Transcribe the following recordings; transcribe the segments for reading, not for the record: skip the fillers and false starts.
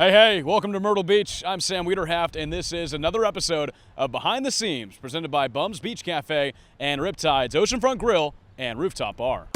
Hey, welcome to Myrtle Beach. I'm Sam Wiederhaft, and this is another episode of Behind the Seams, presented by Bummz Beach Cafe and RipTydz Oceanfront Grill and Rooftop Bar.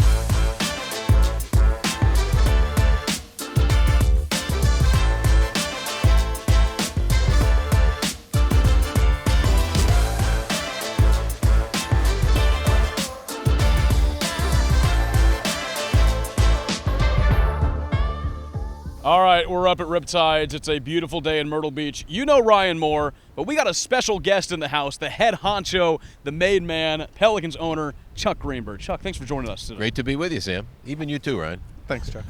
All right, we're up at RipTydz. It's a beautiful day in Myrtle Beach. You know Ryan Moore, but we got a special guest in the house, the head honcho, the made man, Pelicans owner, Chuck Greenberg. Chuck, thanks for joining us today. Great to be with you, Sam. Even you too, Ryan. Thanks, Chuck.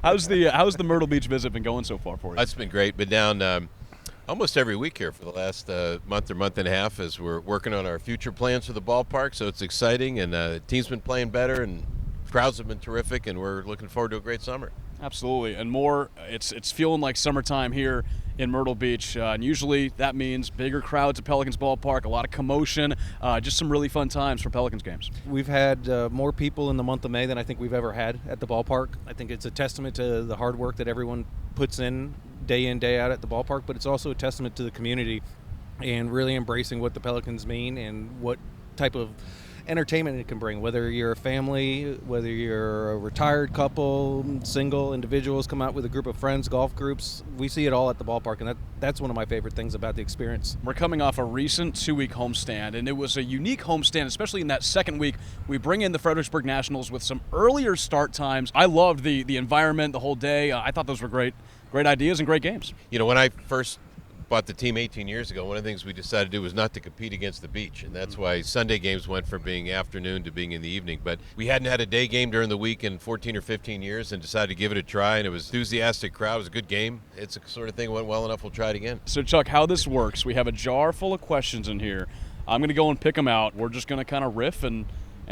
How's the Myrtle Beach visit been going so far for you? It's been great. Been down almost every week here for the last month or month and a half as we're working on our future plans for the ballpark. So it's exciting, and the team's been playing better, and crowds have been terrific, and we're looking forward to a great summer. Absolutely, and more. It's feeling like summertime here in Myrtle Beach, and usually that means bigger crowds at Pelicans ballpark, a lot of commotion, just some really fun times for Pelicans games. We've had more people in the month of May than I think we've ever had at the ballpark. I think it's a testament to the hard work that everyone puts in, day out at the ballpark, but it's also a testament to the community and really embracing what the Pelicans mean and what type of entertainment it can bring, whether you're a family, whether you're a retired couple, single individuals, come out with a group of friends, golf groups. We see it all at the ballpark, and that's one of my favorite things about the experience. We're coming off a recent 2-week homestand, and it was a unique homestand, especially in that second week. We bring in the Fredericksburg Nationals with some earlier start times. I loved the environment, the whole day. I thought those were great ideas and great games. You know, when I first bought the team 18 years ago, one of the things we decided to do was not to compete against the beach, and that's why Sunday games went from being afternoon to being in the evening. But we hadn't had a day game during the week in 14 or 15 years and decided to give it a try, and it was an enthusiastic crowd. It was a good game. It's the sort of thing that went well enough, we'll try it again. So, Chuck, how this works, we have a jar full of questions in here. I'm going to go and pick them out. We're just going to kind of riff and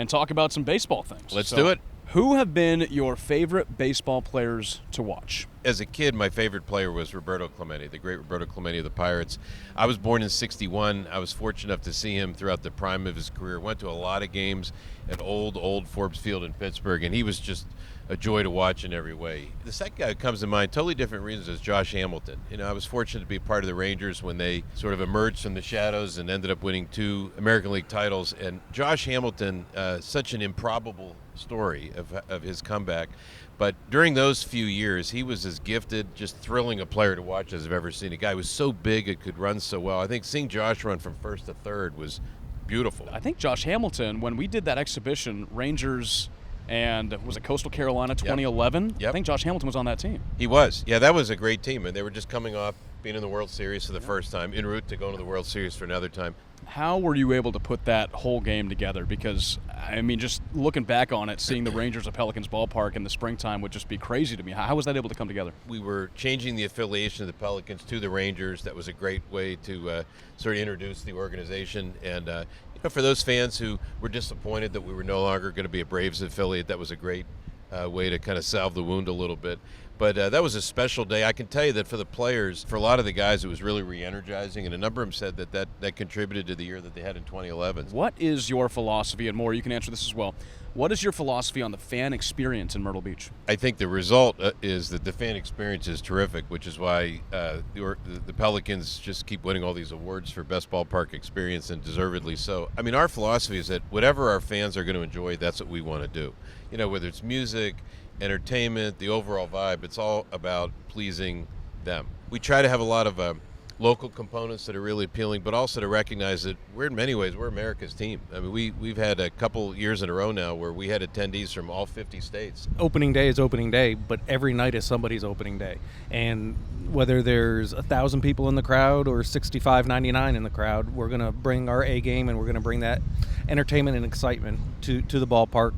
talk about some baseball things. Let's do it. Who have been your favorite baseball players to watch? As a kid, my favorite player was Roberto Clemente, the great Roberto Clemente of the Pirates. I was born in '61. I was fortunate enough to see him throughout the prime of his career. Went to a lot of games at old Forbes Field in Pittsburgh, and he was just a joy to watch in every way. The second guy who comes to mind, totally different reasons, is Josh Hamilton. You know, I was fortunate to be part of the Rangers when they sort of emerged from the shadows and ended up winning 2 American League titles. And Josh Hamilton, such an improbable story of his comeback. But during those few years, he was as gifted, just thrilling a player to watch as I've ever seen. A guy who was so big and could run so well. I think seeing Josh run from first to third was beautiful. I think Josh Hamilton, when we did that exhibition, Rangers and was it Coastal Carolina 2011? Yep. I think Josh Hamilton was on that team. He was. Yeah, that was a great team. And they were just coming off being in the World Series for the first time, en route to going to the World Series for another time. How were you able to put that whole game together? Because, I mean, just looking back on it, seeing the Rangers at Pelicans ballpark in the springtime would just be crazy to me. How was that able to come together? We were changing the affiliation of the Pelicans to the Rangers. That was a great way to sort of introduce the organization. And you know, for those fans who were disappointed that we were no longer going to be a Braves affiliate, that was a great way to kind of salve the wound a little bit. But that was a special day. I can tell you that for the players, for a lot of the guys, it was really re-energizing, and a number of them said that contributed to the year that they had in 2011. What is your philosophy, and more, you can answer this as well, what is your philosophy on the fan experience in Myrtle Beach? I think the result is that the fan experience is terrific, which is why the Pelicans just keep winning all these awards for best ballpark experience, and deservedly so. I mean, our philosophy is that whatever our fans are going to enjoy, that's what we want to do. You know, whether it's music, entertainment, the overall vibe, it's all about pleasing them. We try to have a lot of local components that are really appealing, but also to recognize that in many ways, we're America's team. I mean, we've had a couple years in a row now where we had attendees from all 50 states. Opening day is opening day, but every night is somebody's opening day. And whether there's 1,000 people in the crowd or 6,599 in the crowd, we're going to bring our A game, and we're going to bring that entertainment and excitement to the ballpark.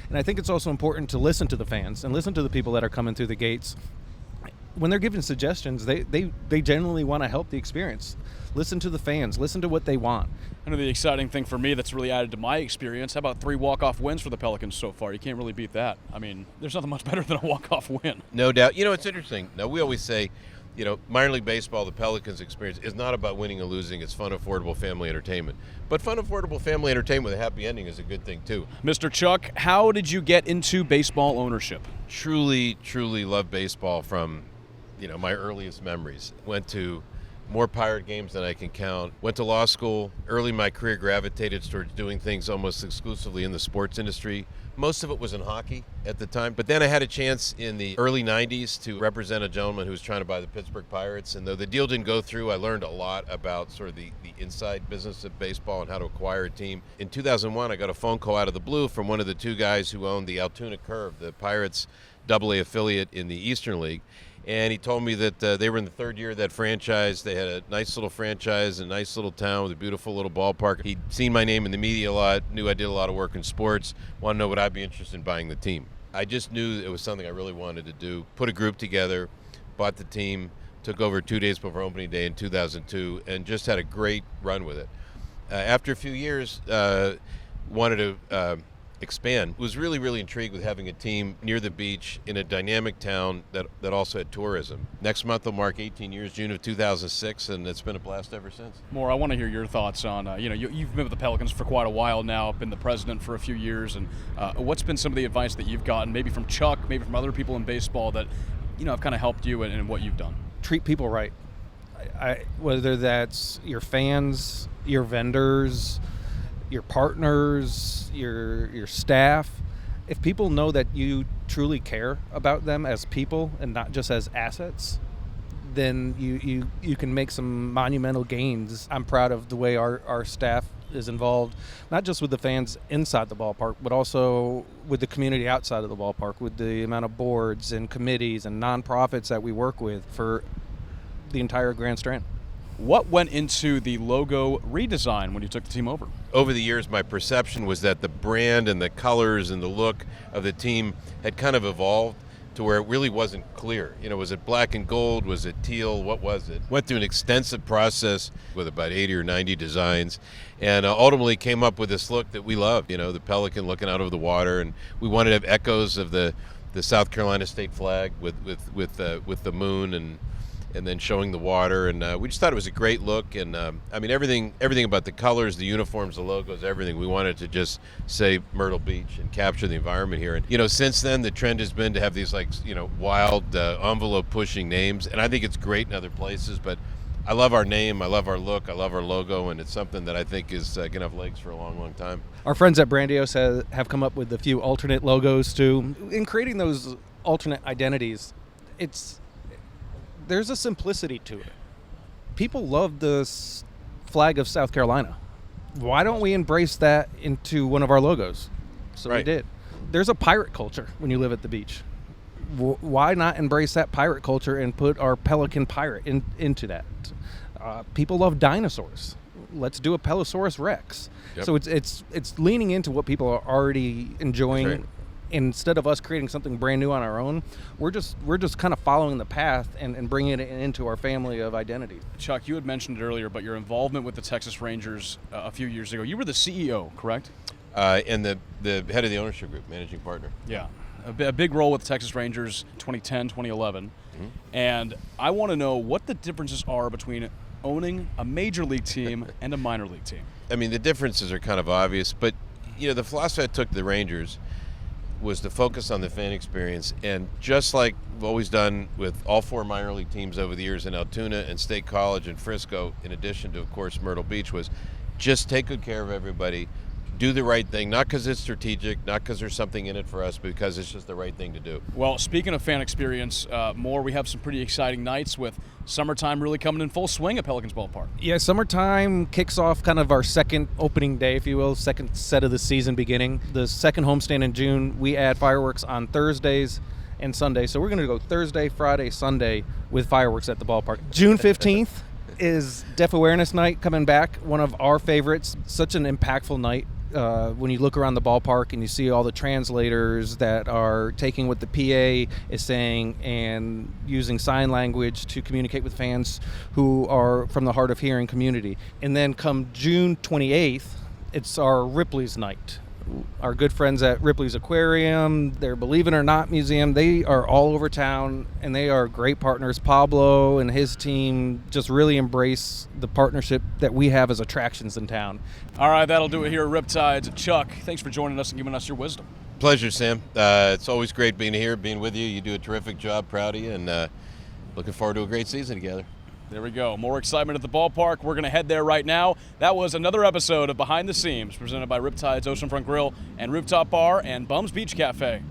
And I think it's also important to listen to the fans and listen to the people that are coming through the gates. When they're giving suggestions, they generally want to help the experience. Listen to the fans. Listen to what they want. I know the exciting thing for me that's really added to my experience, how about 3 walk-off wins for the Pelicans so far? You can't really beat that. I mean, there's nothing much better than a walk-off win. No doubt. You know, it's interesting. Now, we always say, you know, minor league baseball, the Pelicans experience is not about winning and losing. It's fun, affordable family entertainment. But fun, affordable family entertainment with a happy ending is a good thing, too. Mr. Chuck, how did you get into baseball ownership? Truly love baseball from my earliest memories. Went to more Pirate games than I can count. Went to law school. Early in my career gravitated towards doing things almost exclusively in the sports industry. Most of it was in hockey at the time. But then I had a chance in the early 90s to represent a gentleman who was trying to buy the Pittsburgh Pirates. And though the deal didn't go through, I learned a lot about sort of the inside business of baseball and how to acquire a team. In 2001, I got a phone call out of the blue from one of the two guys who owned the Altoona Curve, the Pirates' AA affiliate in the Eastern League. And he told me that they were in the third year of that franchise. They had a nice little franchise, a nice little town with a beautiful little ballpark. He'd seen my name in the media a lot, knew I did a lot of work in sports, wanted to know would I be interested in buying the team. I just knew it was something I really wanted to do. Put a group together, bought the team, took over 2 days before opening day in 2002, and just had a great run with it. After a few years, wanted to expand. Was really, really intrigued with having a team near the beach in a dynamic town that also had tourism. Next month will mark 18 years, June of 2006, and it's been a blast ever since. More, I want to hear your thoughts on, you've been with the Pelicans for quite a while now, been the president for a few years, and what's been some of the advice that you've gotten, maybe from Chuck, maybe from other people in baseball that, have kind of helped you in what you've done? Treat people right. Whether that's your fans, your vendors, your partners, your staff. If people know that you truly care about them as people and not just as assets, then you can make some monumental gains. I'm proud of the way our staff is involved, not just with the fans inside the ballpark, but also with the community outside of the ballpark, with the amount of boards and committees and nonprofits that we work with for the entire Grand Strand. What went into the logo redesign when you took the team over? Over the years, my perception was that the brand and the colors and the look of the team had kind of evolved to where it really wasn't clear. Was it black and gold? Was it teal? What was it? Went through an extensive process with about 80 or 90 designs, and ultimately came up with this look that we love. The pelican looking out over the water, and we wanted to have echoes of the South Carolina state flag with the moon and then showing the water, and we just thought it was a great look. And everything about the colors, the uniforms, the logos, everything. We wanted to just say Myrtle Beach and capture the environment here. And since then, the trend has been to have these wild envelope-pushing names, and I think it's great in other places. But I love our name, I love our look, I love our logo, and it's something that I think is going to have legs for a long, long time. Our friends at Brandios have come up with a few alternate logos too. In creating those alternate identities, there's a simplicity to it. People love the flag of South Carolina. Why don't we embrace that into one of our logos? So right. We did. There's a pirate culture when you live at the beach. Why not embrace that pirate culture and put our Pelican pirate into that? People love dinosaurs. Let's do a Pelosaurus Rex. Yep. So it's leaning into what people are already enjoying. That's right. Instead of us creating something brand new on our own, we're just kind of following the path and bringing it into our family of identity. Chuck, you had mentioned it earlier, but your involvement with the Texas Rangers a few years ago, you were the CEO, correct? And the head of the ownership group, managing partner. Yeah, a big role with the Texas Rangers 2010, 2011. Mm-hmm. And I want to know what the differences are between owning a major league team and a minor league team. The differences are kind of obvious, but the philosophy I took to the Rangers was to focus on the fan experience, and just like we've always done with all four minor league teams over the years in Altoona and State College and Frisco, in addition to, of course, Myrtle Beach, was just take good care of everybody, do the right thing, not because it's strategic, not because there's something in it for us, but because it's just the right thing to do. Well, speaking of fan experience, we have some pretty exciting nights with summertime really coming in full swing at Pelicans Ballpark. Yeah, summertime kicks off kind of our second opening day, if you will, second set of the season beginning. The second homestand in June, we add fireworks on Thursdays and Sundays. So we're going to go Thursday, Friday, Sunday with fireworks at the ballpark. June 15th is Deaf Awareness Night coming back, one of our favorites. Such an impactful night. When you look around the ballpark and you see all the translators that are taking what the PA is saying and using sign language to communicate with fans who are from the hard of hearing community. And then come June 28th, it's our Ripley's Night. Our good friends at Ripley's Aquarium, their Believe It or Not museum, they are all over town and they are great partners. Pablo and his team just really embrace the partnership that we have as attractions in town. All right, that'll do it here at RipTydz. Chuck, thanks for joining us and giving us your wisdom. Pleasure, Sam. It's always great being here, being with you. You do a terrific job, proud of you, and looking forward to a great season together. There we go. More excitement at the ballpark. We're going to head there right now. That was another episode of Behind the Seams, presented by RipTydz Oceanfront Grill and Rooftop Bar and Bummz Beach Cafe.